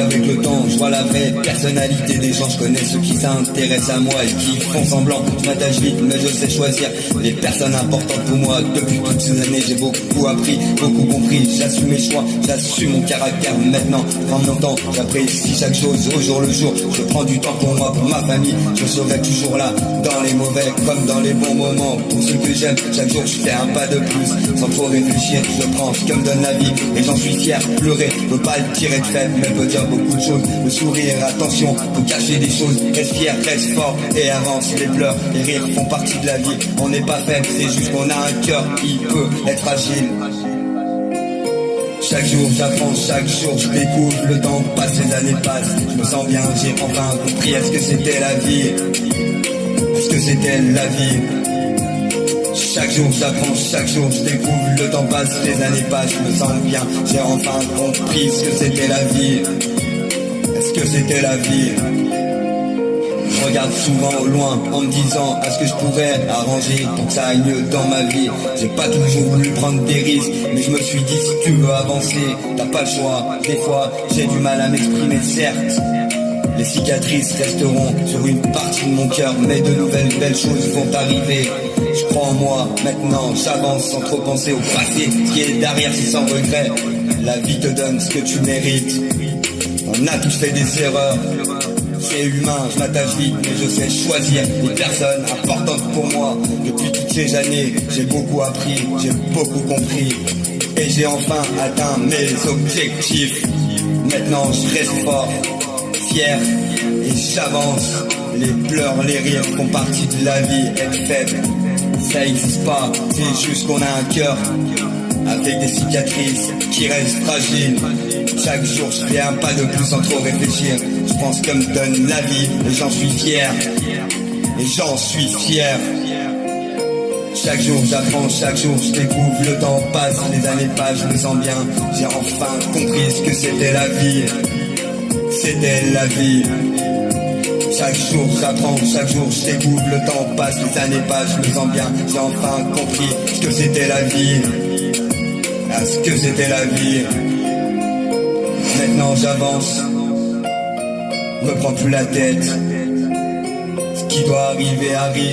avec le temps, je vois la vraie personnalité des gens. Je connais ceux qui s'intéressent à moi et qui font semblant. Je m'attache vite mais je sais choisir les personnes importantes pour moi. Depuis toutes ces années j'ai beaucoup appris, beaucoup compris. J'assume mes choix, j'assume mon caractère. Maintenant, prends mon temps, j'apprécie chaque chose au jour le jour. Je prends du temps pour moi, pour ma famille. Je serai toujours là, dans les mauvais comme dans les bons moments. Pour ceux que j'aime, chaque jour je fais un pas de plus. Sans trop réfléchir, je prends ce que me donne la vie. Et j'en suis fier, pleurer, peut pas le tirer de faible, mais peut dire beaucoup de choses. Le sourire, attention, faut cacher des choses. Reste fier, reste fort et avance. Les pleurs, les rires font partie de la vie. On n'est pas faible, c'est juste qu'on a un cœur qui peut être fragile. Chaque jour j'apprends, chaque jour je découvre. Le temps passe, les années passent. Je me sens bien, j'ai enfin compris. Est-ce que c'était la vie? Est-ce que c'était la vie? Chaque jour j'apprends, chaque jour je découvre. Le temps passe, les années passent. Je me sens bien, j'ai enfin compris ce que c'était la vie. Est-ce que c'était la vie? Je regarde souvent au loin en me disant à ce que je pourrais arranger pour que ça aille mieux dans ma vie. J'ai pas toujours voulu prendre des risques, mais je me suis dit si tu veux avancer, t'as pas le choix. Des fois j'ai du mal à m'exprimer, certes. Les cicatrices resteront sur une partie de mon cœur, mais de nouvelles belles choses vont arriver. Je crois en moi, maintenant j'avance sans trop penser au passé. Ce qui est derrière c'est sans regret. La vie te donne ce que tu mérites. On a tous fait des erreurs. C'est humain, je m'attache vite, mais je sais choisir les personnes importantes pour moi. Depuis toutes ces années, j'ai beaucoup appris, j'ai beaucoup compris. Et j'ai enfin atteint mes objectifs. Maintenant je reste fort, fier, et j'avance. Les pleurs, les rires font partie de la vie. Être faible, ça existe pas, c'est juste qu'on a un cœur avec des cicatrices qui restent fragiles. Chaque jour je fais un pas de plus sans trop réfléchir. Je pense que me donne la vie et j'en suis fier. Et j'en suis fier. Chaque jour j'apprends, chaque jour je découvre. Le temps passe, les années passent, je me sens bien. J'ai enfin compris ce que c'était la vie. C'était la vie. Chaque jour j'apprends, chaque jour je découvre. Le temps passe, les années passent, je me sens bien. J'ai enfin compris ce que c'était la vie. Est-ce que c'était la vie? Maintenant j'avance, me prends plus la tête. Ce qui doit arriver arrive.